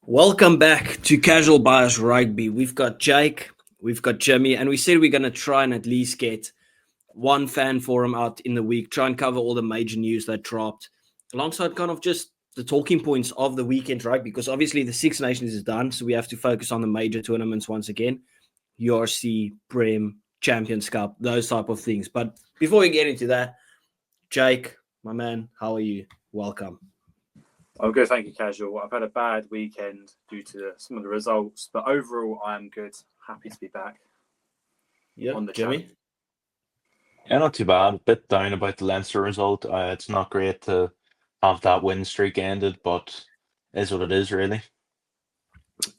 Welcome back to Casual Bias Rugby. We've got Jake, we've got Jimmy, and we said we're going to try and at least get one fan forum out in the week, try and cover all the major news that dropped, alongside kind of just the talking points of the weekend rugby, because obviously the Six Nations is done, so we have to focus on the major tournaments once again, URC, Prem, Champions Cup, those type of things. But before we get into that, Jake, my man, how are you? Welcome. I'm good, thank you, Casual. I've had a bad weekend due to some of the results, but overall, I am good. Happy to be back. Yeah, on the Jimmy? channel. Yeah, not too bad. A bit down about the Leinster result. It's not great to have that win streak ended, but it is what it is, really.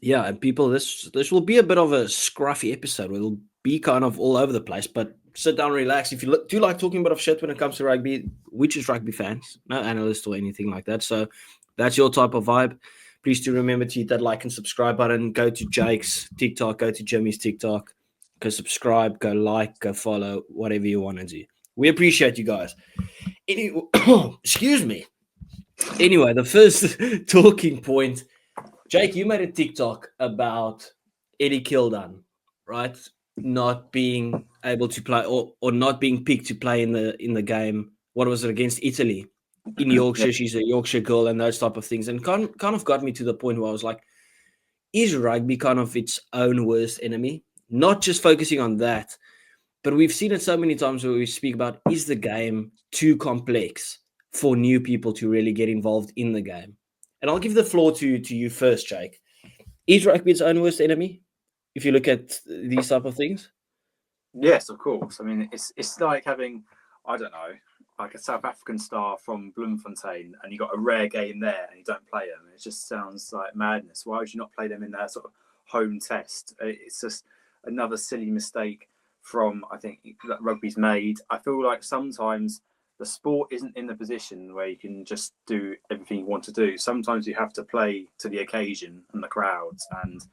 Yeah, and people, this will be a bit of a scruffy episode. We'll be kind of all over the place, but sit down, relax. If you do like talking about shit when it comes to rugby, we're just rugby fans, no analysts or anything like that. So that's your type of vibe. Please do remember to hit that like and subscribe button. Go to Jake's TikTok, go to Jimmy's TikTok, go subscribe, go like, go follow, whatever you want to do. We appreciate you guys. Excuse me. Anyway, the first talking point, Jake, you made a TikTok about Eddie Kildan, right? Not being able to play or not being picked to play in the game. What was it, against Italy? In Yorkshire, she's a Yorkshire girl and those type of things. And kind of got me to the point where I was like, is rugby kind of its own worst enemy? Not just focusing on that, but we've seen it so many times where we speak about, is the game too complex for new people to really get involved in the game? And I'll give the floor to you first, Jake. Is rugby its own worst enemy, if you look at these type of things? Yes, of course. I mean, it's like having, I don't know, like a South African star from Bloemfontein, and you got a rare game there, and you don't play them. It just sounds like madness. Why would you not play them in that sort of home test? It's just another silly mistake from, I think, that rugby's made. I feel like sometimes the sport isn't in the position where you can just do everything you want to do. Sometimes you have to play to the occasion and the crowds, and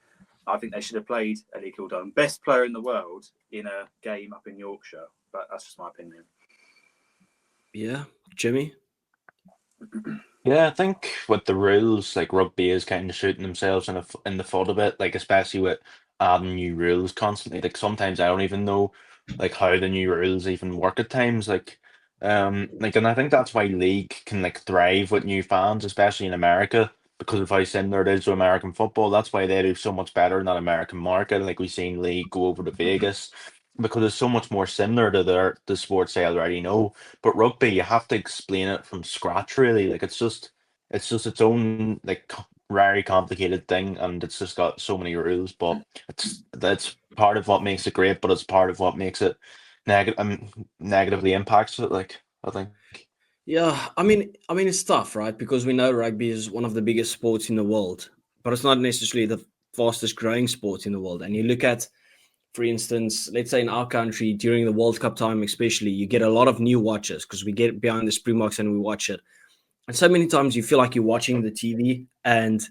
I think they should have played Eddie Kildan, best player in the world, in a game up in Yorkshire. But that's just my opinion. Yeah, Jimmy? Yeah, I think with the rules, like rugby is kind of shooting themselves in the foot a bit, like especially with adding new rules constantly. Like sometimes I don't even know like how the new rules even work at times. And I think that's why league can like thrive with new fans, especially in America, because of how similar it is to American football. That's why they do so much better in that American market. Like we've seen league go over to Vegas because it's so much more similar to the sports they already know. But rugby, you have to explain it from scratch, really. Like it's just its own like very complicated thing, and it's just got so many rules. But that's part of what makes it great, but it's part of what makes it negatively impacts it. Like I think. Yeah, I mean, it's tough, right? Because we know rugby is one of the biggest sports in the world, but it's not necessarily the fastest growing sport in the world. And you look at, for instance, let's say in our country during the World Cup time, especially, you get a lot of new watchers because we get behind the Springboks and we watch it. And so many times you feel like you're watching the TV and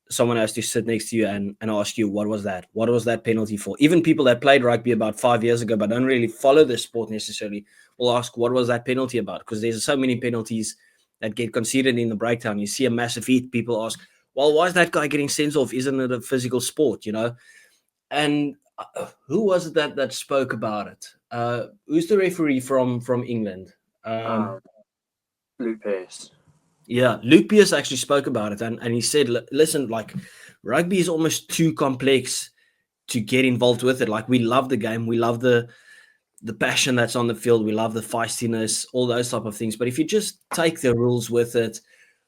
someone has to sit next to you and ask you, what was that? What was that penalty for? Even people that played rugby about 5 years ago but don't really follow the sport necessarily will ask, what was that penalty about? Because there's so many penalties that get conceded in the breakdown. You see a massive hit, people ask, well, why is that guy getting sent off? Isn't it a physical sport, And who was it that spoke about it? Who's the referee from England? Luke Pearce. Yeah, Luke Pearce actually spoke about it, and he said, listen, like, rugby is almost too complex to get involved with it. Like, we love the game, we love the passion that's on the field, we love the feistiness, all those type of things. But if you just take the rules with it,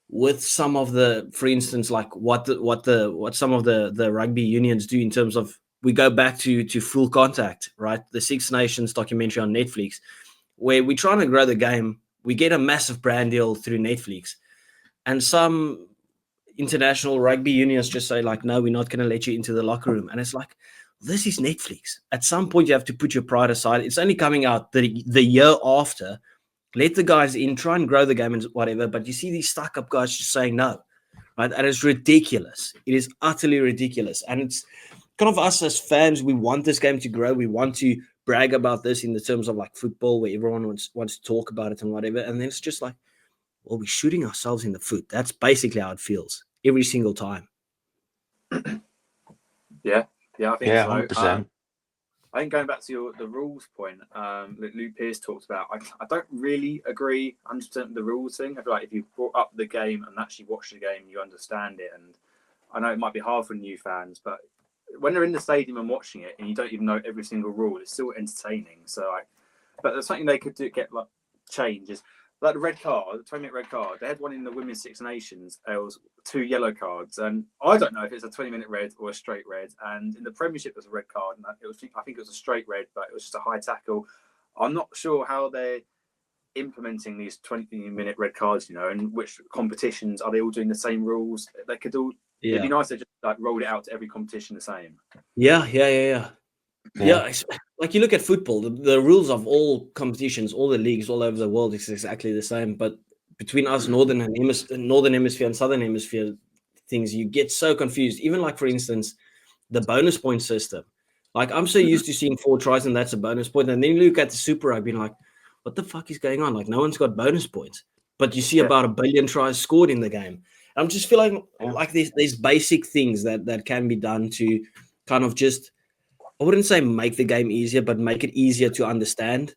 with some of the, for instance, like what some of the rugby unions do in terms of, we go back to full contact, right? The Six Nations documentary on Netflix, where we're trying to grow the game. We get a massive brand deal through Netflix. And some international rugby unions just say, like, no, we're not going to let you into the locker room. And it's like, this is Netflix. At some point, you have to put your pride aside. It's only coming out the year after. Let the guys in, try and grow the game and whatever. But you see these stuck-up guys just saying no. Right? And it's ridiculous. It is utterly ridiculous. And it's kind of us as fans, we want this game to grow. We want to brag about this in the terms of like football, where everyone wants to talk about it and whatever, and then it's just like, well, we're shooting ourselves in the foot. That's basically how it feels every single time. Yeah, I think Yeah, so. 100%. I think going back to the rules point that Luke Pearce talked about, I don't really agree 100% with the rules thing. I feel like if you brought up the game and actually watched the game, you understand it. And I know it might be hard for new fans, but when they're in the stadium and watching it and you don't even know every single rule, it's still entertaining. So, but there's something they could get like change is like the red card, the 20-minute red card. They had one in the Women's Six Nations. It was 2 yellow cards, and I don't know if it's a 20-minute red or a straight red. And in the Premiership, there's a red card, and I think it was a straight red, but it was just a high tackle. I'm not sure how they're implementing these 20-minute red cards, and which competitions are they all doing the same rules? They could all. Yeah. It'd be nice to just like roll it out to every competition the same. Yeah. Like you look at football, the rules of all competitions, all the leagues all over the world is exactly the same. But between us, northern hemisphere and southern hemisphere things, you get so confused. Even like, for instance, the bonus point system. Like, I'm so used to seeing 4 tries and that's a bonus point. And then you look at the Super Rugby and like, what the fuck is going on? Like, no one's got bonus points. But you see about 1 billion tries scored in the game. I'm just feeling like there's basic things that can be done to kind of just, I wouldn't say make the game easier, but make it easier to understand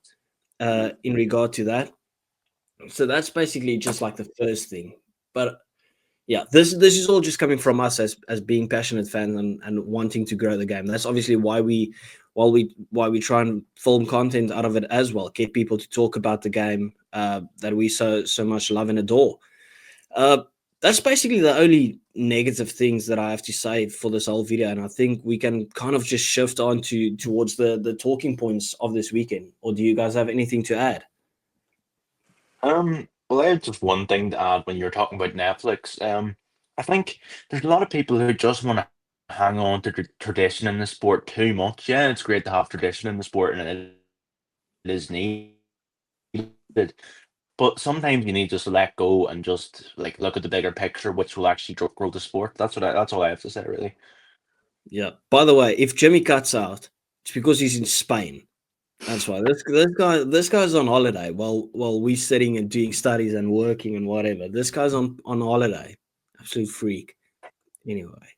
in regard to that. So that's basically just like the first thing. But yeah, this is all just coming from us as being passionate fans and wanting to grow the game. That's obviously why we try and film content out of it as well, get people to talk about the game that we so much love and adore. That's basically the only negative things that I have to say for this whole video, and I think we can kind of just shift on towards the talking points of this weekend. Or do you guys have anything to add? Well, I have just one thing to add when you're talking about Netflix. I think there's a lot of people who just want to hang on to tradition in the sport too much. Yeah, it's great to have tradition in the sport, and it is needed. But sometimes you need just to let go and just like look at the bigger picture, which will actually grow the sport. That's all I have to say, really. Yeah. By the way, if Jimmy cuts out, it's because he's in Spain. That's why this guy's on holiday while we're sitting and doing studies and working and whatever. This guy's on holiday. Absolute freak. Anyway,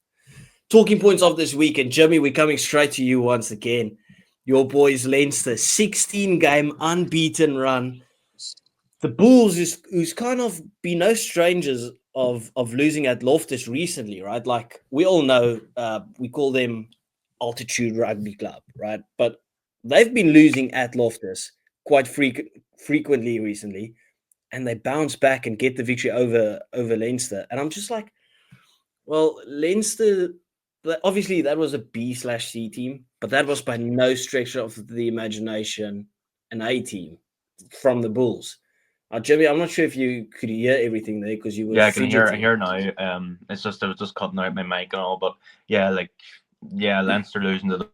talking points of this weekend. Jimmy, we're coming straight to you once again. Your boys Leinster, 16-game unbeaten run. The Bulls who's kind of been no strangers of losing at Loftus recently, right? Like, we all know, we call them Altitude Rugby Club, right? But they've been losing at Loftus quite frequently recently, and they bounce back and get the victory over Leinster. And I'm just like, well, Leinster, obviously that was a B/C team, but that was by no stretch of the imagination an A team from the Bulls. Jimmy, I'm not sure if you could hear everything there because you were I can fidgeting. hear now. It's just I was just cutting out my mic and all, but Leinster losing to the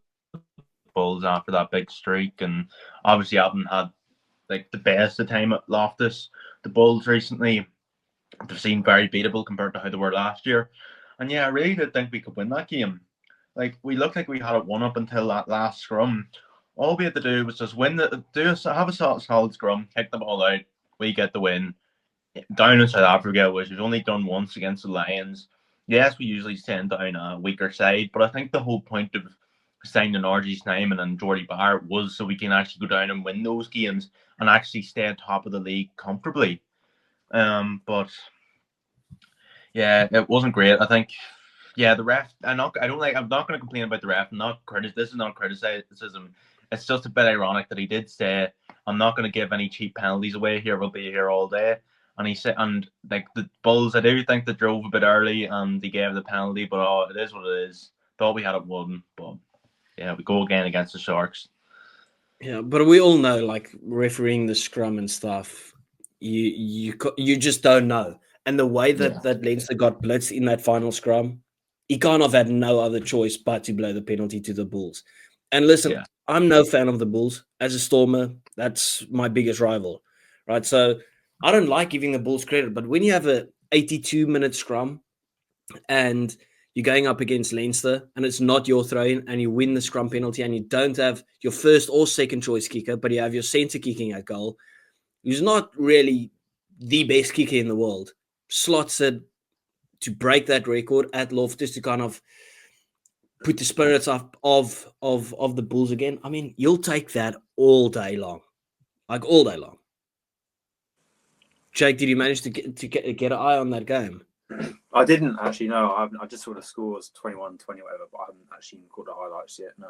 Bulls after that big streak, and obviously haven't had like the best of time at Loftus. The Bulls recently, they've seemed very beatable compared to how they were last year, and I really did think we could win that game. Like, we looked like we had it won up until that last scrum. All we had to do was just have a solid scrum, kick the ball out, we get the win. Down in South Africa, which was only done once against the Lions. Yes, we usually send down a weaker side, but I think the whole point of signing RG Snyman and Jordy Barrett was so we can actually go down and win those games and actually stay on top of the league comfortably. But it wasn't great. I think the ref. I'm not going to complain about the ref. This is not criticism. It's just a bit ironic that he did say, "I'm not going to give any cheap penalties away here. We'll be here all day." And he said, and like the Bulls, I do think they drove a bit early and they gave the penalty, but it is what it is. Thought we had it won, but we go again against the Sharks. Yeah, but we all know, like, refereeing the scrum and stuff, you just don't know. And the way that Leinster got blitzed in that final scrum, he kind of had no other choice but to blow the penalty to the Bulls. And listen, I'm no fan of the Bulls. As a Stormer, that's my biggest rival, right? So I don't like giving the Bulls credit, but when you have a 82-minute scrum and you're going up against Leinster and it's not your throw-in and you win the scrum penalty and you don't have your first or second choice kicker, but you have your centre kicking at goal, who's not really the best kicker in the world, slots it to break that record at Loftus to kind of put the spirits up of the Bulls again. I mean, you'll take that all day long, like all day long. Jake, did you manage to get an eye on that game? I didn't actually, no. I just saw the scores 21-20, whatever, but I haven't actually caught the highlights yet, no.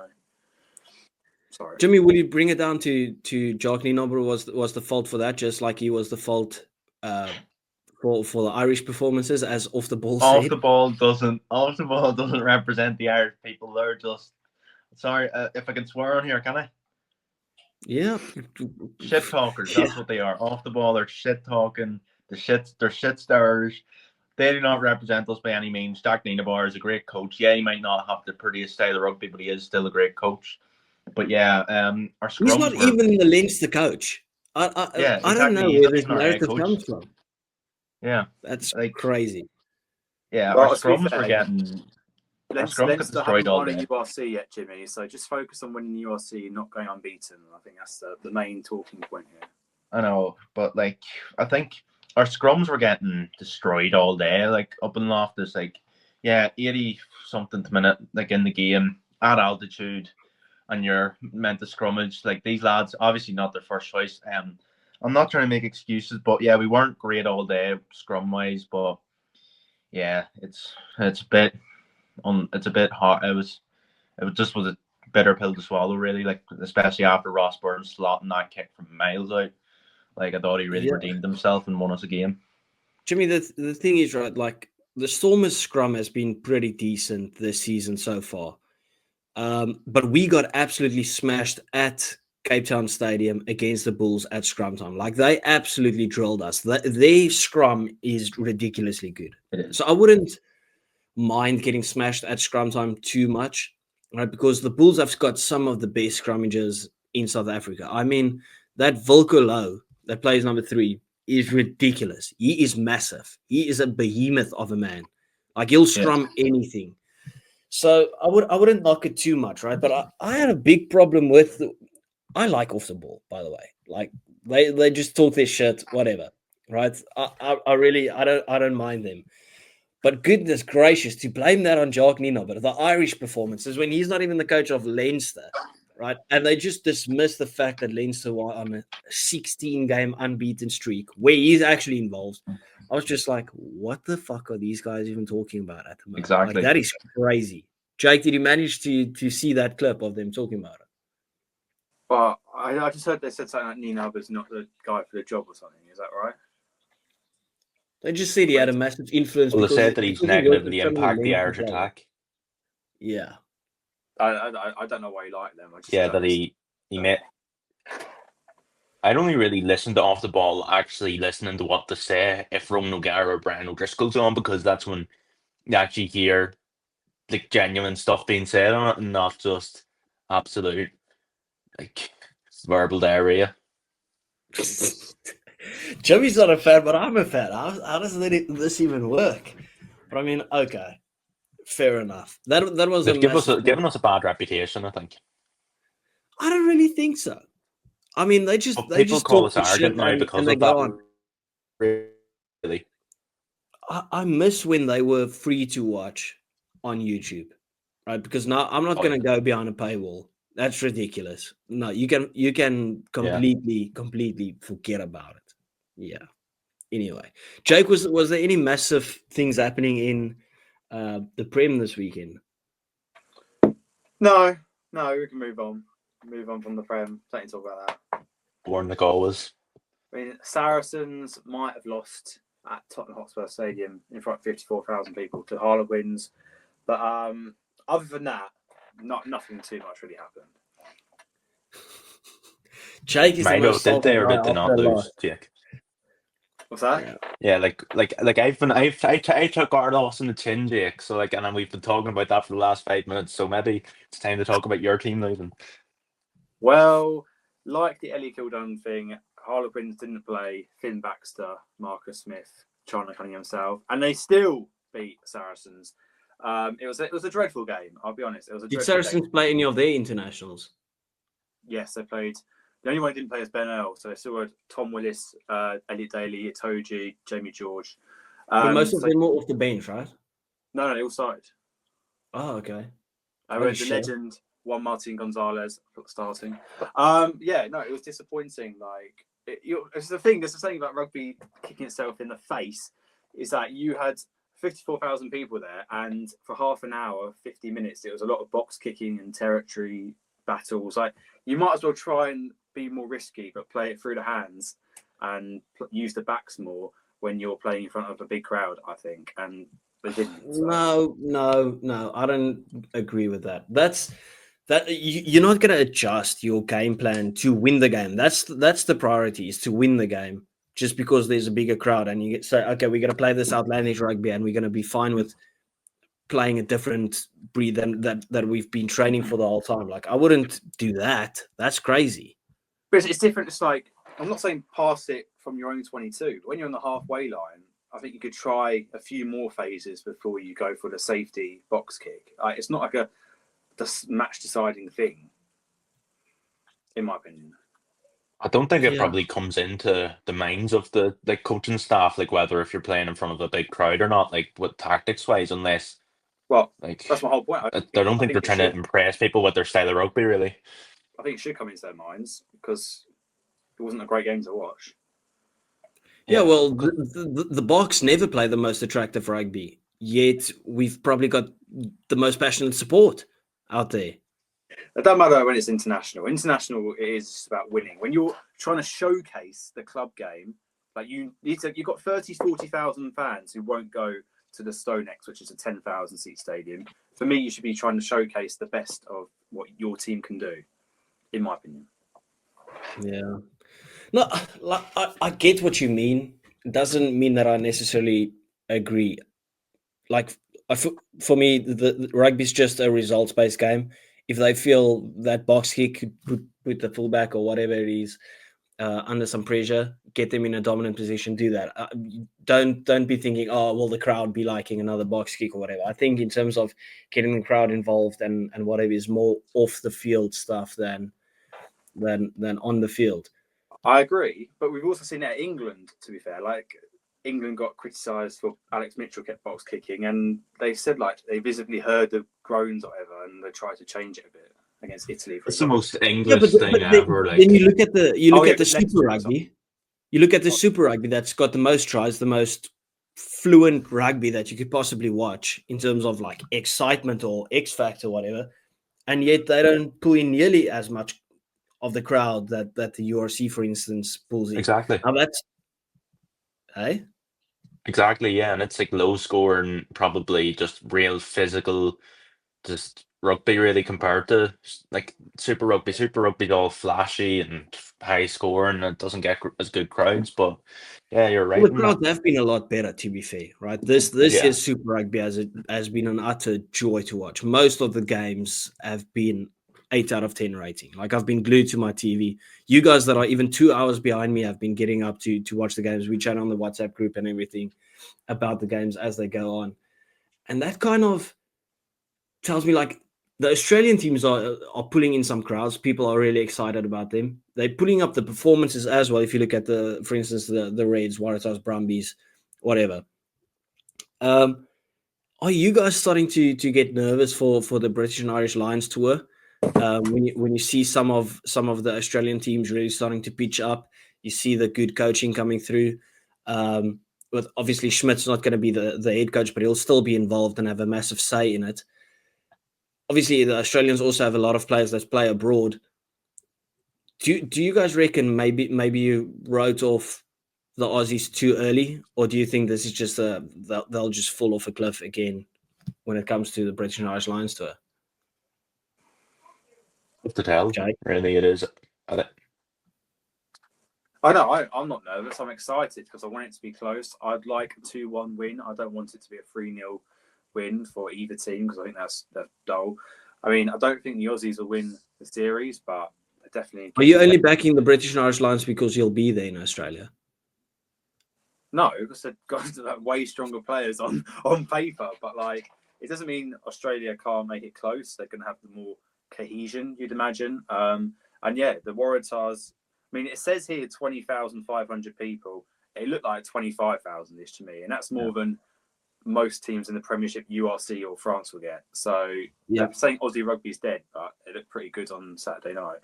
Sorry. Jimmy, will you bring it down to Jock Nienaber was the fault for that, just like he was the fault for the Irish performances, as off the ball said? Off the ball doesn't represent the Irish people. They're just, sorry, if I can swear on here, can I? Yeah. Shit talkers, that's what they are. Off the ball, they're shit talking, they're shit stirrers. They do not represent us by any means. Jack Nienaber is a great coach. Yeah, he might not have the prettiest style of rugby, but he is still a great coach. But yeah, our scrums he's not even the Leinster coach. I don't know where this narrative comes from. Yeah, that's like crazy. Yeah, well, our scrums were getting. Leinster haven't won a URC yet, Jimmy. So just focus on winning the URC, not going unbeaten. I think that's the main talking point here. I know, but like I think our scrums were getting destroyed all day. Like up in Loftus, like 80 something to minute, like in the game at altitude, and you're meant to scrummage. Like these lads, obviously not their first choice. I'm not trying to make excuses, but yeah, we weren't great all day scrum wise. But yeah, it's a bit hard. It just was a bitter pill to swallow, really. Like especially after Ross Burns slotting that kick from miles out. Like I thought he really redeemed himself and won us a game. Jimmy, the thing is, right, like the Stormers scrum has been pretty decent this season so far. But we got absolutely smashed at Cape Town Stadium against the Bulls at scrum time. Like they absolutely drilled us. Their scrum is ridiculously good. So I wouldn't mind getting smashed at scrum time too much, right? Because the Bulls have got some of the best scrummagers in South Africa. I mean, that Volker Low that plays number 3 is ridiculous. He is massive. He is a behemoth of a man. Like he'll scrum anything. So I wouldn't knock it too much, right? But I had a big problem with. I like off the ball, by the way. Like they just talk their shit, whatever, right? I don't mind them. But goodness gracious, to blame that on Jock Nienaber, the Irish performances when he's not even the coach of Leinster, right? And they just dismiss the fact that Leinster were on a 16-game unbeaten streak where he's actually involved. I was just like, what the fuck are these guys even talking about at the moment? Exactly. Like, that is crazy. Jake, did you manage to see that clip of them talking about it? Well, I just heard they said something like Nienaber's not the guy for the job or something. Is that right? They just said he had a massive influence. Well, they said that he's negatively impacted the Irish attack. Yeah. I don't know why he liked them. That he met. I'd only really listen to off the ball, actually listening to what they say if Ronan O'Gara or Brian O'Driscoll's on, because that's when you actually hear like genuine stuff being said on it and not just absolute like verbal diarrhea. Jimmy's not a fan, but I'm a fan. How does this even work? But I mean, okay, fair enough. That was given us a bad reputation, I think. I don't really think so. I mean, they just call us arrogant now because of that. Really, I miss when they were free to watch on YouTube, right? Because now I'm not going to go behind a paywall. That's ridiculous. No, you can completely forget about it. Yeah. Anyway, Jake, was there any massive things happening in the Prem this weekend? No, we can move on. Move on from the Prem. Don't talk about that. Born the goal was. I mean, Saracens might have lost at Tottenham Hotspur Stadium in front of 54,000 people to Harlequins, but other than that, nothing too much really happened. Jake is did they or did they not lose, Jake? What's that? Yeah, like I took our loss in the chin, Jake. So and then we've been talking about that for the last 5 minutes. So maybe it's time to talk about your team losing. Well, like the Ellie Kildone thing, Harlequins didn't play Finn Baxter, Marcus Smith, Chandler Cunningham South, and they still beat Saracens. It was a dreadful game. I'll be honest. It was a Did dreadful Saracens game. play any of their internationals? Yes, they played. The only one who didn't play was Ben Earl. So they still had Tom Willis, Elliot Daly, Itoji, Jamie George. But most of them were off the bench, right? No, they all started. Oh, okay. I Holy read the shit. legend Juan Martin Gonzalez starting. Yeah, no, it was disappointing. Like, it's the thing. There's the thing about rugby kicking itself in the face is that you had 54,000 people there, and for half an hour, 50 minutes, it was a lot of box kicking and territory battles. Like, you might as well try and be more risky, but play it through the hands and use the backs more when you're playing in front of a big crowd, I think. And they didn't. So. No. I don't agree with that. You're not going to adjust your game plan to win the game. That's the priority, is to win the game. Just because there's a bigger crowd and you say, okay, we're going to play this outlandish rugby and we're going to be fine with playing a different breed than that we've been training for the whole time. Like, I wouldn't do that. That's crazy. But it's different. It's like, I'm not saying pass it from your own 22. But when you're on the halfway line, I think you could try a few more phases before you go for the safety box kick. It's not like the match deciding thing, in my opinion. I don't think it probably comes into the minds of the coaching staff, like whether if you're playing in front of a big crowd or not, like with tactics wise, unless that's my whole point. I don't think they're trying to impress people with their style of rugby, really. I think it should come into their minds because it wasn't a great game to watch. Yeah, well, the Boks never play the most attractive rugby, yet we've probably got the most passionate support out there. It doesn't matter when it's international. International is about winning. When you're trying to showcase the club game, like you've got 40,000 fans who won't go to the Stonex, which is a 10,000 seat stadium. For me, you should be trying to showcase the best of what your team can do, in my opinion. Yeah. No, I get what you mean. It doesn't mean that I necessarily agree. Like, for me, the rugby's just a results-based game. If they feel that box kick could put the fullback or whatever it is under some pressure, get them in a dominant position, do that. Don't be thinking, oh, will the crowd be liking another box kick or whatever. I think in terms of getting the crowd involved and whatever is more off the field stuff than on the field. I agree, but we've also seen it at England, to be fair. Like, England got criticised for Alex Mitchell kept box kicking, and they said like they visibly heard the groans or whatever, and they tried to change it a bit against Italy. It's the most English thing ever. Then you look at the Super Rugby. You look at the Super Rugby that's got the most tries, the most fluent rugby that you could possibly watch in terms of like excitement or X factor or whatever, and yet they don't pull in nearly as much of the crowd that the URC, for instance, pulls in. Exactly. Now that's Exactly, yeah, and it's like low scoring, probably just real physical, just rugby really compared to like Super Rugby. Super Rugby's all flashy and high scoring, and it doesn't get as good crowds. But yeah, you're right. Well, the crowds have been a lot better, to be fair, right? This year's Super Rugby has been an utter joy to watch. Most of the games have been 8 out of 10 rating. Like, I've been glued to my TV. You guys that are even 2 hours behind me have been getting up to watch the games. We chat on the WhatsApp group and everything about the games as they go on. And that kind of tells me like the Australian teams are pulling in some crowds. People are really excited about them. They're pulling up the performances as well. If you look at for instance, the Reds, Waratahs, Brumbies, whatever. Are you guys starting to get nervous for the British and Irish Lions tour? When you see some of the Australian teams really starting to pitch up, you see the good coaching coming through. With obviously Schmidt's not going to be the head coach, but he'll still be involved and have a massive say in it. Obviously, the Australians also have a lot of players that play abroad. Do you guys reckon maybe you wrote off the Aussies too early, or do you think this is just they'll just fall off a cliff again when it comes to the British and Irish Lions tour? To tell, Jake? Really, it is. I know. I'm not nervous. I'm excited because I want it to be close. I'd like a 2-1 win. I don't want it to be a 3-0 win for either team because I think that's dull. I mean, I don't think the Aussies will win the series, but definitely. Are you only backing the British and Irish Lions because you'll be there in Australia? No, because they've got way stronger players on paper. But like, it doesn't mean Australia can't make it close. They're going to have the more cohesion, you'd imagine. And yeah, the Waratahs, I mean, it says here 20,500 people. It looked like 25,000-ish to me. And that's more than most teams in the Premiership, URC or France will get. So they're saying Aussie rugby's dead, but it looked pretty good on Saturday night.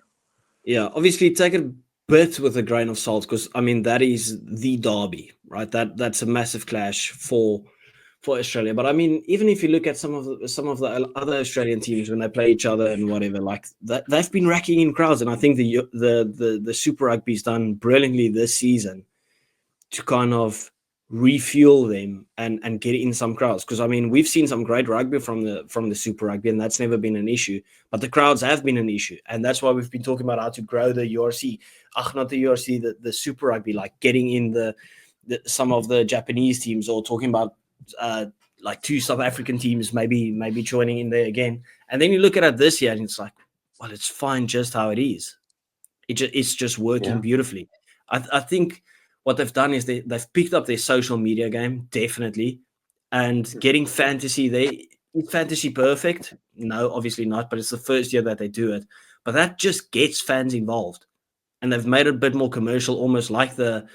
Yeah, obviously take it a bit with a grain of salt because, I mean, that is the derby, right? That's a massive clash for Australia. But I mean, even if you look at some of the other Australian teams when they play each other and whatever, like that, they've been racking in crowds, and I think the Super Rugby's done brilliantly this season to kind of refuel them and get in some crowds. Because I mean, we've seen some great rugby from the Super Rugby, and that's never been an issue. But the crowds have been an issue, and that's why we've been talking about how to grow the URC. Not the URC, the Super Rugby, like getting in some of the Japanese teams, or talking about like 2 South African teams maybe joining in there again. And then you look at it this year and it's like, well, it's fine just how it is. It's just working beautifully. I think what they've done is they've picked up their social media game, definitely, and getting fantasy there. Is fantasy perfect? No, obviously not, but it's the first year that they do it. But that just gets fans involved, and they've made it a bit more commercial, almost like the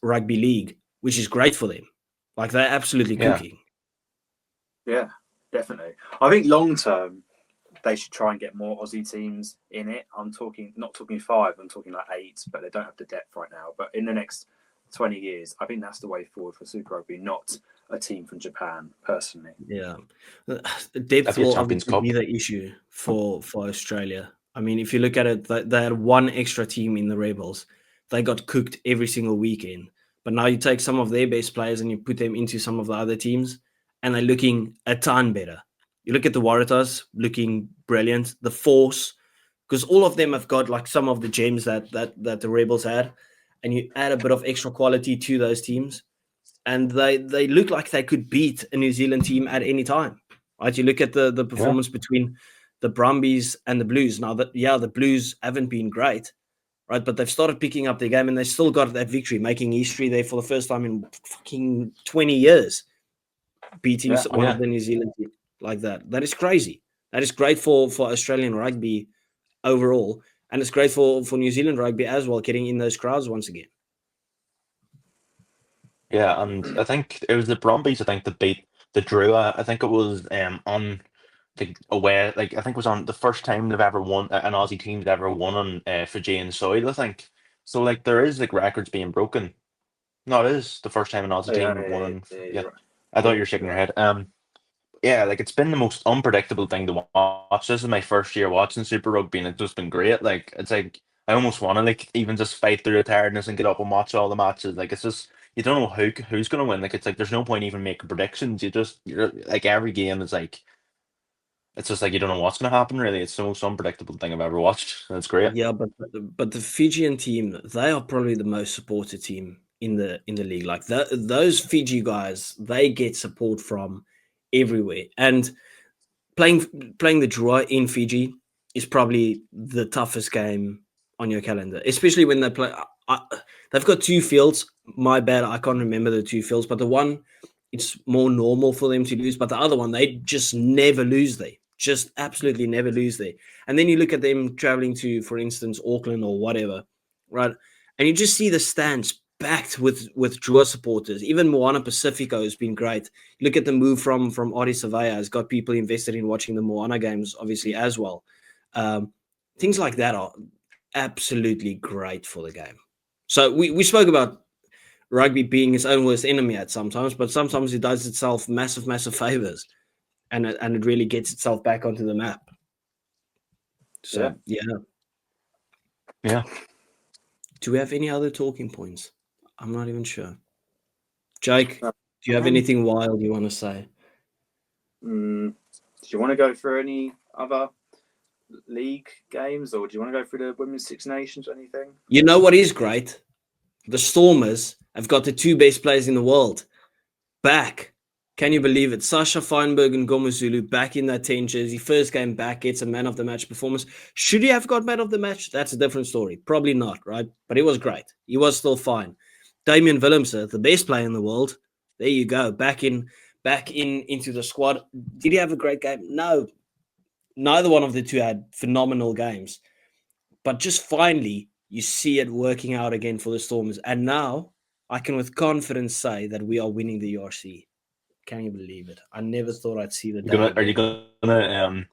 rugby league, which is great for them. Like, they're absolutely cooking. Yeah, definitely. I think long term, they should try and get more Aussie teams in it. I'm not talking 5, I'm talking like 8, but they don't have the depth right now. But in the next 20 years, I think that's the way forward for Super Rugby, not a team from Japan, personally. Yeah. Depth will obviously be the issue for Australia. I mean, if you look at it, they had one extra team in the Rebels. They got cooked every single weekend. But now you take some of their best players and you put them into some of the other teams, and they're looking a ton better. You look at the Waratahs, looking brilliant. The Force, because all of them have got like some of the gems that the Rebels had, and you add a bit of extra quality to those teams, and they look like they could beat a New Zealand team at any time. Right? You look at the performance between the Brumbies and the Blues. Now, the Blues haven't been great, right? But they've started picking up their game, and they still got that victory, making history there for the first time in fucking 20 years, beating one of the New Zealand teams like that. That is crazy. That is great for Australian rugby overall, and it's great for New Zealand rugby as well, getting in those crowds once again. Yeah, and I think it was the Brumbies, I think, that beat the Drua. I think it was on the away, like I think it was on the first time they've ever won, an Aussie team's ever won on Fijian soil, I think. So like there is like records being broken. No, it is the first time an Aussie team won. Right. I thought you were shaking your head. Yeah, like it's been the most unpredictable thing to watch. This is my first year watching Super Rugby, and it's just been great. Like it's like I almost want to like even just fight through the tiredness and get up and watch all the matches. Like it's just you don't know who's gonna win. Like it's like there's no point even making predictions. You're like every game is like it's just like you don't know what's gonna happen. Really, it's the most unpredictable thing I've ever watched. And it's great. Yeah, but the Fijian team, they are probably the most supported team in the league. Like those Fiji guys, they get support from everywhere, and playing the draw in Fiji is probably the toughest game on your calendar, especially when they play. They've got 2 fields. My bad, I can't remember the 2 fields, but the one it's more normal for them to lose, but the other one they just never lose there, just absolutely never lose there. And then you look at them traveling to, for instance, Auckland or whatever, right? And you just see the stands backed with Drua supporters. Even Moana Pacifico has been great. Look at the move from Adi Savea has got people invested in watching the Moana games, obviously, as well. Things like that are absolutely great for the game. So we spoke about rugby being its own worst enemy at sometimes, but sometimes it does itself massive favors, and it really gets itself back onto the map. So yeah. Do we have any other talking points? I'm not even sure. Jake, do you have anything wild you want to say? Do you want to go through any other league games, or do you want to go through the Women's Six Nations or anything? You know what is great? The Stormers have got the 2 best players in the world back. Can you believe it? Sasha Feinberg and Gomuzulu back in that 10 jersey. First game back, gets a man of the match performance. Should he have got man of the match? That's a different story. Probably not, right? But it was great. He was still fine. Damian Willemse, the best player in the world. There you go. Back in back into the squad. Did he have a great game? No. Neither one of the two had phenomenal games. But just finally, you see it working out again for the Stormers. And now I can with confidence say that we are winning the URC. Can you believe it? I never thought I'd see the day. Are you gonna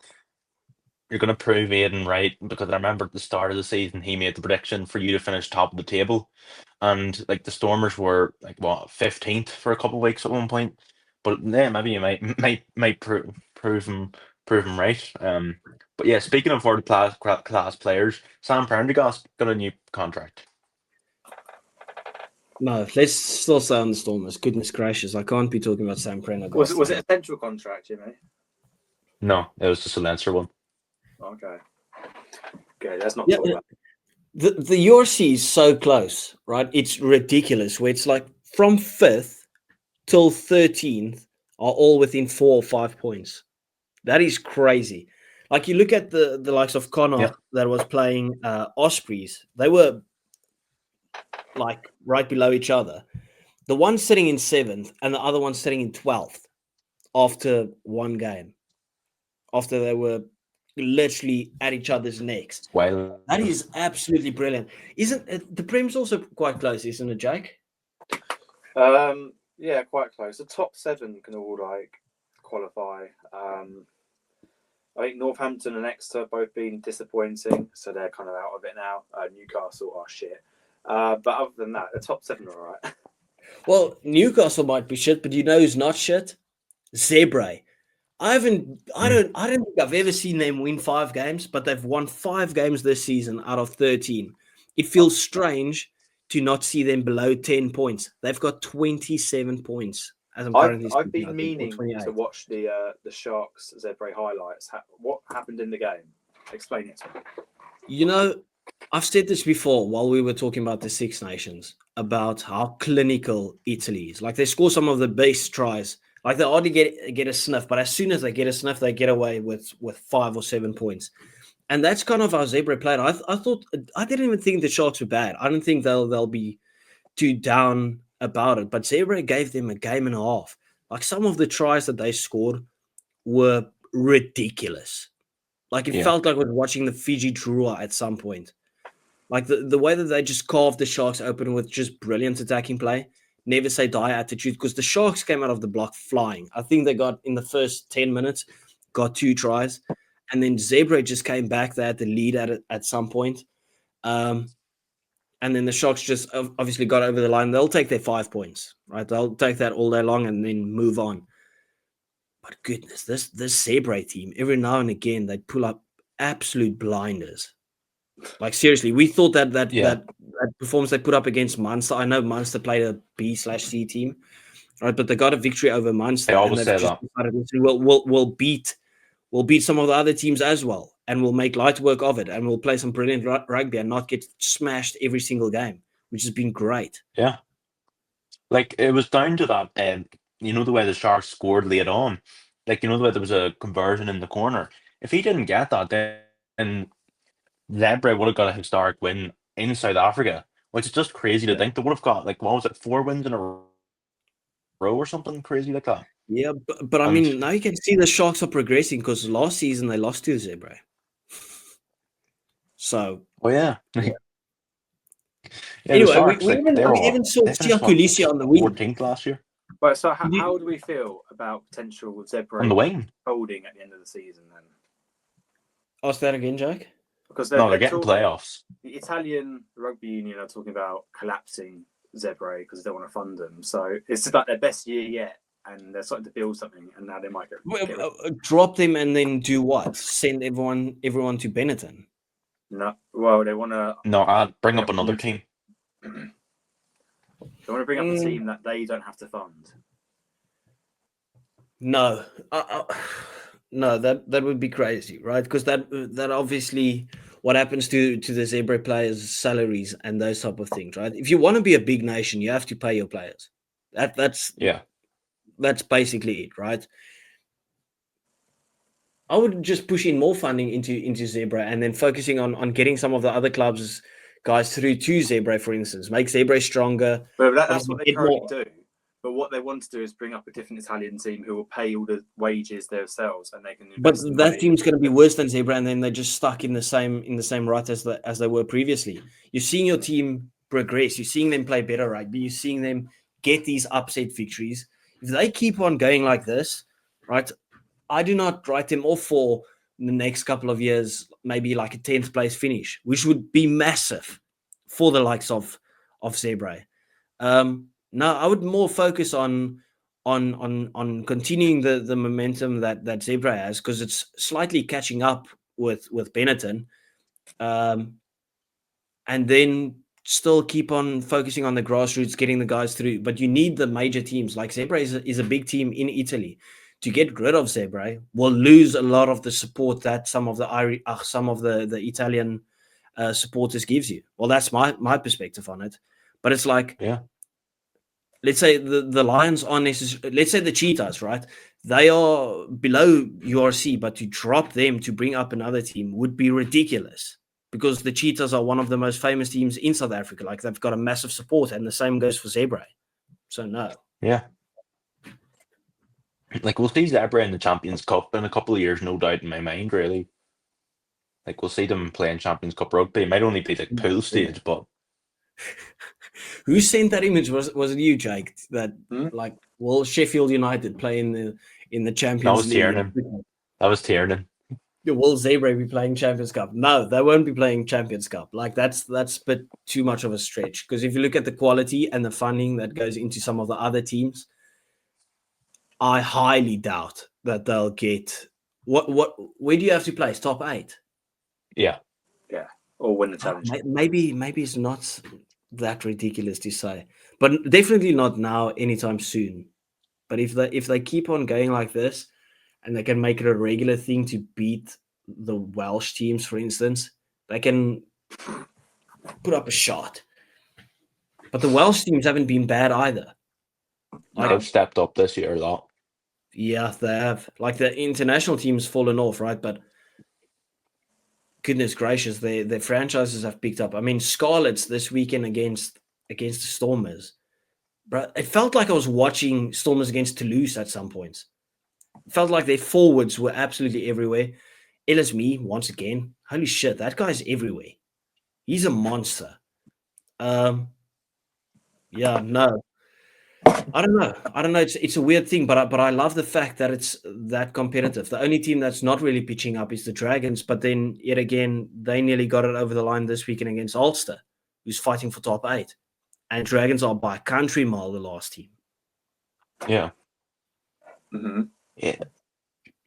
you're gonna prove Aiden right? Because I remember at the start of the season he made the prediction for you to finish top of the table, and like the Stormers were like 15th for a couple of weeks at one point. But yeah, maybe you might prove him right. But yeah, speaking of world class players, Sam Prendergast got a new contract. No, let's still stay on the Stormers. Goodness gracious, I can't be talking about Sam Prendergast. Was it a central contract, Jimmy? No, it was just a Leinster one. Okay, let's not Yeah, talk about the URC is so close, right? It's ridiculous. Where it's like from 5th till 13th are all within 4 or 5 points. That is crazy. Like you look at the likes of Connacht that was playing Ospreys, they were like right below each other. The one sitting in 7th and the other one sitting in 12th after one game. After they were literally at each other's necks. Well, That is absolutely brilliant. Isn't it, the Prem's also quite close, isn't it, Jake? Yeah, quite close. The top 7 can all like qualify. I think Northampton and Exeter have both been disappointing, so they're kind of out of it now. Newcastle are shit. But other than that, the top 7 are all right. Well, Newcastle might be shit, but you know who's not shit? Zebre. I don't think I've ever seen them win 5 games, but they've won 5 games this season out of 13. It feels strange to not see them below 10 points. They've got 27 points. As I've been meaning to watch the Sharks Zebre highlights. What happened in the game? Explain it to me. You know, I've said this before while we were talking about the Six Nations, about how clinical Italy is. Like they score some of the best tries. Like they hardly get a sniff, but as soon as they get a sniff, they get away with 5 or 7 points. And that's kind of how Zebre played. I thought I didn't even think the Sharks were bad. I don't think they'll be too down about it. But Zebre gave them a game and a half. Like some of the tries that they scored were ridiculous. Like it felt like I was watching the Fiji Drua at some point. Like the way that they just carved the Sharks open with just brilliant attacking play. Never say die attitude, because the Sharks came out of the block flying. I think they got in the first 10 minutes, got 2 tries. And then Zebre just came back. They had the lead at some point. And then the Sharks just obviously got over the line. They'll take their 5 points, right? They'll take that all day long and then move on. But goodness, this Zebre team, every now and again, they pull up absolute blinders. Like seriously, we thought that performance they put up against Munster. I know Munster played a B/C team, right? But they got a victory over Munster. I always say that. We'll beat some of the other teams as well, and we'll make light work of it, and we'll play some brilliant rugby and not get smashed every single game, which has been great. Yeah, like it was down to that. You know the way the Sharks scored late on, like you know the way there was a conversion in the corner. If he didn't get that, then Zebre would have got a historic win in South Africa, which is just crazy to think. They would have got, like, what was it, 4 wins in a row or something crazy like that. Yeah, but I mean, now you can see the Sharks are progressing, because last season they lost to Zebre. So, anyway, we even saw Tia Kulisi on the wing. 14th last year. Right, so how do we feel about potential Zebre on the wing holding at the end of the season then? Ask that again, Jack. Because they're getting playoffs. The Italian rugby union are talking about collapsing Zebre because they don't want to fund them. So it's about their best year yet, and they're starting to build something, and now they might drop them and then do what? Send everyone to Benetton? No, well, they want to. No, I'll bring up another team. They want to bring up a team that they don't have to fund. No, no, that would be crazy, right? Because that obviously what happens to the Zebre players' salaries and those type of things, right? If you want to be a big nation, you have to pay your players. That's basically it, right? I would just push in more funding into Zebre, and then focusing on getting some of the other guys through to Zebre, for instance, make Zebre stronger. But that's what they currently do. But what they want to do is bring up a different Italian team who will pay all the wages themselves, and they can. But Invest the that money. team's going to be worse than Zebre, and then they're just stuck in the same rut as they were previously. You're seeing your team progress. You're seeing them play better rugby. You're seeing them get these upset victories. If they keep on going like this, right, I do not write them off for the next couple of years, maybe like a 10th place finish, which would be massive for the likes of Zebre. No, I would more focus on continuing the momentum that Zebre has, because it's slightly catching up with Benetton, and then still keep on focusing on the grassroots, getting the guys through. But you need the major teams. Like Zebre is a big team in Italy. To get rid of Zebre, will lose a lot of the support that some of the Italian supporters gives you. Well, that's my perspective on it. But it's like, Yeah. let's say the Lions are necessary. Let's say the Cheetahs, right? They are below URC, but to drop them to bring up another team would be ridiculous, because the Cheetahs are one of the most famous teams in South Africa. Like, they've got a massive support, and the same goes for Zebre. So no. Yeah. Like, we'll see Zebre in the Champions Cup in a couple of years, no doubt in my mind, really. Like, we'll see them playing Champions Cup rugby. It might only be like pool stage, but Who sent that image? Was it you, Jake? That like, will Sheffield United play in the Champions League? That was Tiernan. Will Zebre be playing Champions Cup? No, they won't be playing Champions Cup. Like, that's a bit too much of a stretch, because if you look at the quality and the funding that goes into some of the other teams, I highly doubt that they'll get where do you have to place? Top 8? Yeah. Yeah. Or win the challenge. Maybe it's not that ridiculous to say, but definitely not now, anytime soon. But if they keep on going like this, and they can make it a regular thing to beat the Welsh teams, for instance, they can put up a shot. But the Welsh teams haven't been bad either. Like, they've stepped up this year a lot. Yeah, they have. Like, the international team's fallen off, right? But goodness gracious, their franchises have picked up. I mean, Scarlets this weekend against the Stormers. But it felt like I was watching Stormers against Toulouse at some points. It felt like their forwards were absolutely everywhere. Ellis Me, once again. Holy shit, that guy's everywhere. He's a monster. Yeah, no. I don't know. It's a weird thing, but I love the fact that it's that competitive. The only team that's not really pitching up is the Dragons, but then yet again, they nearly got it over the line this weekend against Ulster, who's fighting for top 8. And Dragons are by a country mile the last team. Yeah. Mm-hmm. Yeah.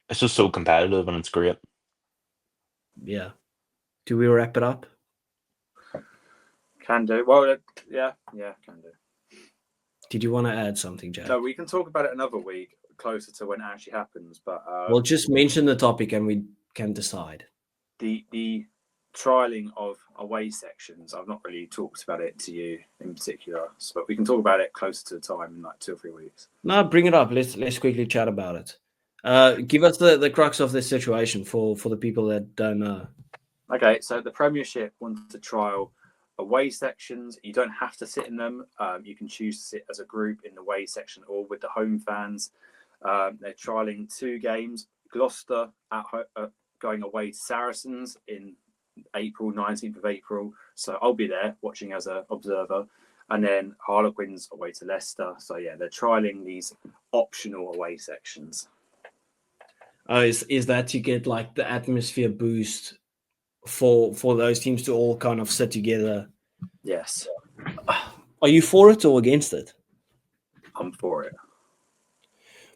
It's just so competitive, and it's great. Yeah. Do we wrap it up? Can do. Well, yeah, can do. Did you want to add something, Jack? No, we can talk about it another week, closer to when it actually happens. But we'll just mention the topic and we can decide. The trialing of away sections, I've not really talked about it to you in particular, but we can talk about it closer to the time in like 2 or 3 weeks. No, bring it up. Let's quickly chat about it. Give us the crux of this situation for the people that don't know. Okay, so the Premiership wants to trial away sections. You don't have to sit in them. You can choose to sit as a group in the away section or with the home fans. They're trialing 2 games. Gloucester going away to Saracens in April, 19th of April. So I'll be there watching as an observer. And then Harlequins away to Leicester. So yeah, they're trialing these optional away sections. Oh, is that to get like the atmosphere boost for those teams to all kind of sit together? Yes. Are you for it or against it? I'm for it.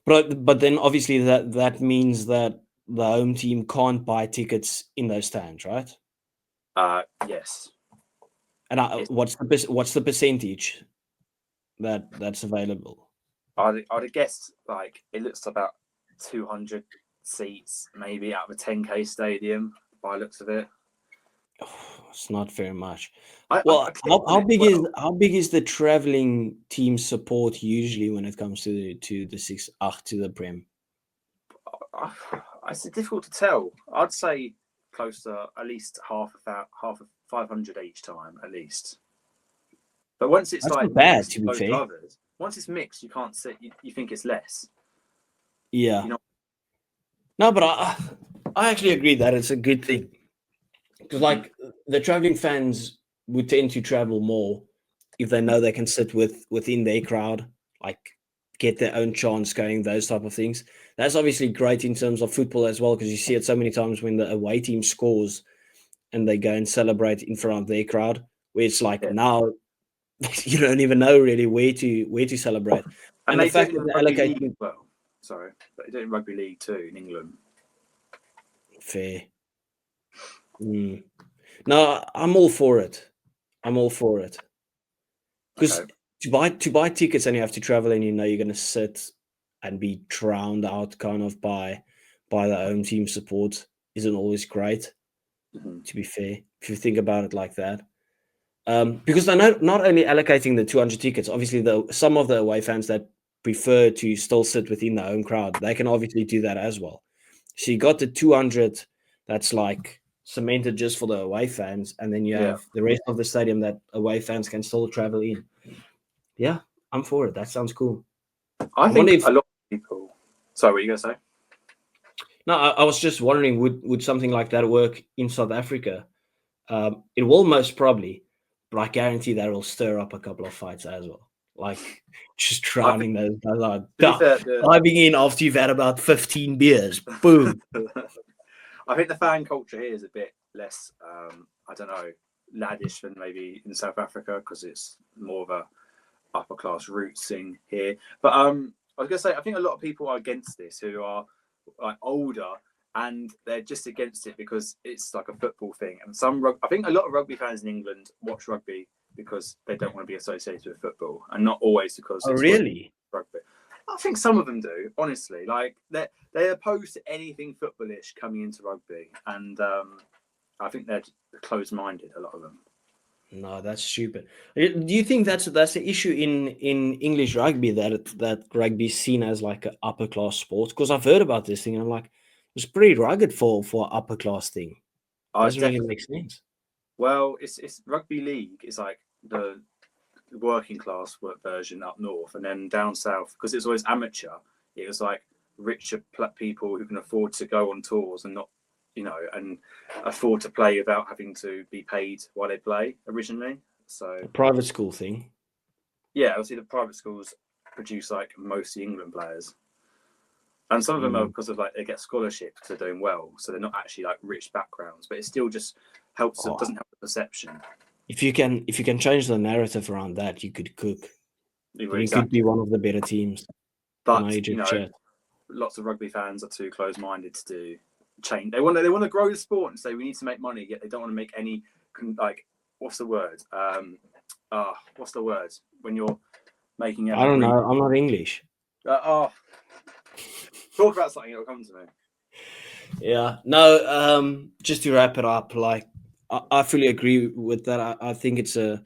But then obviously that means that the home team can't buy tickets in those stands, right? Yes. And what's the percentage that's available? I'd have guessed like it looks about 200 seats, maybe out of a 10K stadium by the looks of it. Oh, it's not very much. How big is the traveling team support usually when it comes to the Prem? It's difficult to tell. I'd say close to at least half of 500 each time, at least. But once it's That's like not bad, to be fair. once it's mixed, you can't sit. You think it's less. Yeah. You know? No, but I actually agree that it's a good thing because like the traveling fans would tend to travel more if they know they can sit within their crowd, like get their own chance going, those type of things. That's obviously great in terms of football as well, because you see it so many times when the away team scores and they go and celebrate in front of their crowd, where it's like now you don't even know really where to celebrate. And the they fact do it in that rugby they're league allocating as well. Sorry, but they do it in rugby league too in England. fair. No, I'm all for it. Because Okay. to buy tickets and you have to travel and you know you're going to sit and be drowned out kind of by the home team support isn't always great. To be fair, if you think about it like that, because they're not only allocating the 200 tickets. Obviously, some of the away fans that prefer to still sit within the home crowd, they can obviously do that as well. So you got the 200 that's like cemented just for the away fans, and then you have the rest of the stadium that away fans can still travel in. Yeah, I'm for it. That sounds cool. I think a lot of people. Sorry, what are you gonna say? No, I was just wondering, would something like that work in South Africa? It will most probably, but I guarantee that will stir up a couple of fights as well. Like just drowning those guys out. Diving in after you've had about 15 beers. Boom. I think the fan culture here is a bit less, I don't know, laddish than maybe in South Africa, because it's more of a upper class roots thing here. But I was going to say, I think a lot of people are against this who are like older, and they're just against it because it's like a football thing. And I think a lot of rugby fans in England watch rugby because they don't want to be associated with football, and not always because it's really rugby. I think some of them do, honestly. Like they're opposed to anything footballish coming into rugby, and I think they're closed-minded. A lot of them. No, that's stupid. Do you think that's the issue in English rugby, that rugby is seen as like an upper class sport? Because I've heard about this thing, and I'm like, it's pretty rugged for an upper class thing. Doesn't really make sense. Well, it's rugby league is like the working class version up north, and then down south, because it's always amateur, it was like richer people who can afford to go on tours and not, and afford to play without having to be paid while they play originally. So a private school thing. Yeah, obviously the private schools produce like most of the England players, and some of them are because of like they get scholarships, they're doing well, so they're not actually like rich backgrounds, but it still just helps. It doesn't help the perception. If you can change the narrative around that, you could cook. You could be one of the better teams. But lots of rugby fans are too close-minded to do change. They want to grow the sport and say we need to make money, yet they don't want to make any like what's the word? What's the word when you're making? I don't know. I'm not English. Talk about something. It'll come to me. Yeah. No. Just to wrap it up, like I fully agree with that. I think it's a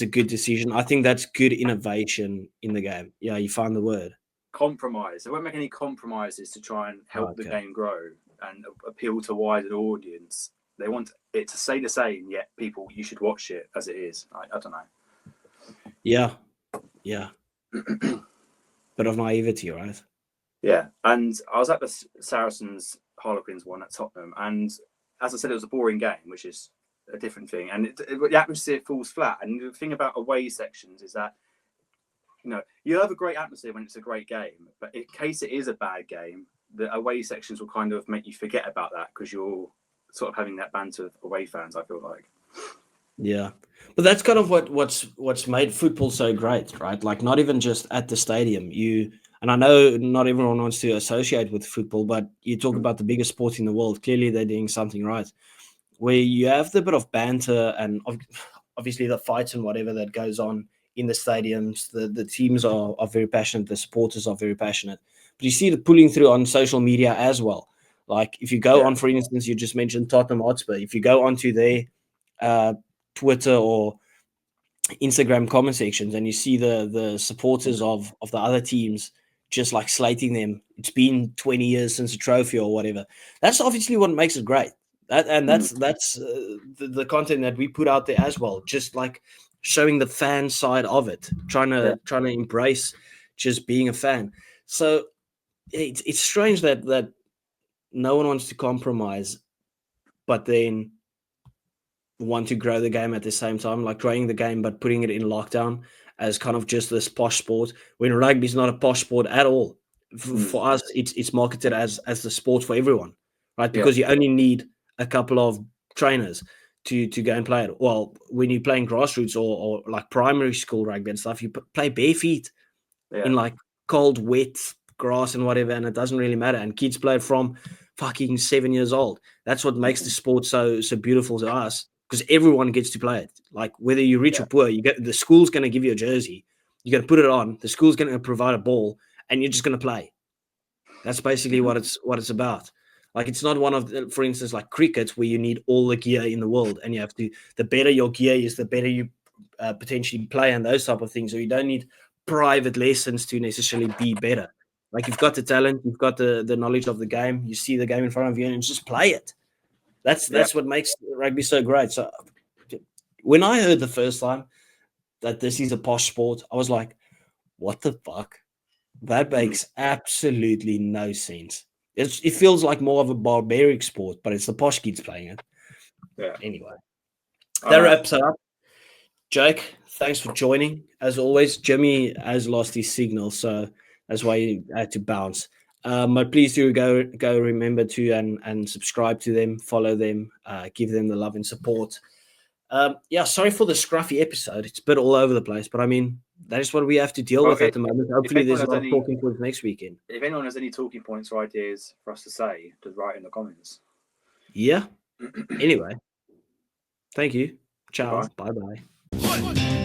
good decision. I think that's good innovation in the game. Yeah, you find the word. Compromise. They won't make any compromises to try and help the game grow and appeal to a wider audience. They want it to stay the same, yet people, you should watch it as it is. I don't know. Yeah. Bit of naivety, right? Yeah. And I was at the Saracens Harlequins one at Tottenham, and as I said, it was a boring game, which is a different thing. And the atmosphere falls flat. And the thing about away sections is that, you have a great atmosphere when it's a great game, but in case it is a bad game, the away sections will kind of make you forget about that because you're sort of having that banter with away fans, I feel like. Yeah, but that's kind of what's made football so great, right? Like not even just at the stadium. And I know not everyone wants to associate with football, but you talk about the biggest sport in the world. Clearly, they're doing something right, where you have the bit of banter and obviously the fights and whatever that goes on in the stadiums. The teams are very passionate. The supporters are very passionate. But you see the pulling through on social media as well. Like if you go on, for instance, you just mentioned Tottenham Hotspur. If you go onto their Twitter or Instagram comment sections and you see the supporters of the other teams just like slating them, it's been 20 years since a trophy or whatever. That's obviously what makes it great. That's the content that we put out there as well. Just like showing the fan side of it, trying to embrace just being a fan. So it's strange that no one wants to compromise, but then want to grow the game at the same time, like growing the game but putting it in lockdown as kind of just this posh sport, when rugby is not a posh sport at all. For us, it's marketed as the sport for everyone, right? Because you only need a couple of trainers to go and play it. Well, when you're playing grassroots or like primary school rugby and stuff, you play bare feet in like cold, wet grass and whatever, and it doesn't really matter. And kids play it from fucking 7 years old. That's what makes the sport so beautiful to us, because everyone gets to play it. Like whether you're rich or poor, you get the school's going to give you a jersey. You got to put it on. The school's going to provide a ball, and you're just going to play. That's basically what it's about. Like it's not one of, for instance, like cricket, where you need all the gear in the world, and you have to. The better your gear is, the better you potentially play, and those type of things. So you don't need private lessons to necessarily be better. Like you've got the talent, you've got the knowledge of the game. You see the game in front of you, and just play it. That's what makes rugby so great. So when I heard the first time that this is a posh sport, I was like, what the fuck? That makes absolutely no sense. It feels like more of a barbaric sport, but it's the posh kids playing it. Yeah. Anyway, that wraps it up. Jake, thanks for joining. As always, Jimmy has lost his signal, so that's why he had to bounce. But please do go remember to and subscribe to them, follow them, give them the love and support. Sorry for the scruffy episode. It's a bit all over the place, but I mean, that is what we have to deal with at the moment. Hopefully there's a lot of talking points next weekend. If anyone has any talking points or ideas for us to say, just write in the comments. Yeah. Anyway, thank you. Ciao. Bye-bye.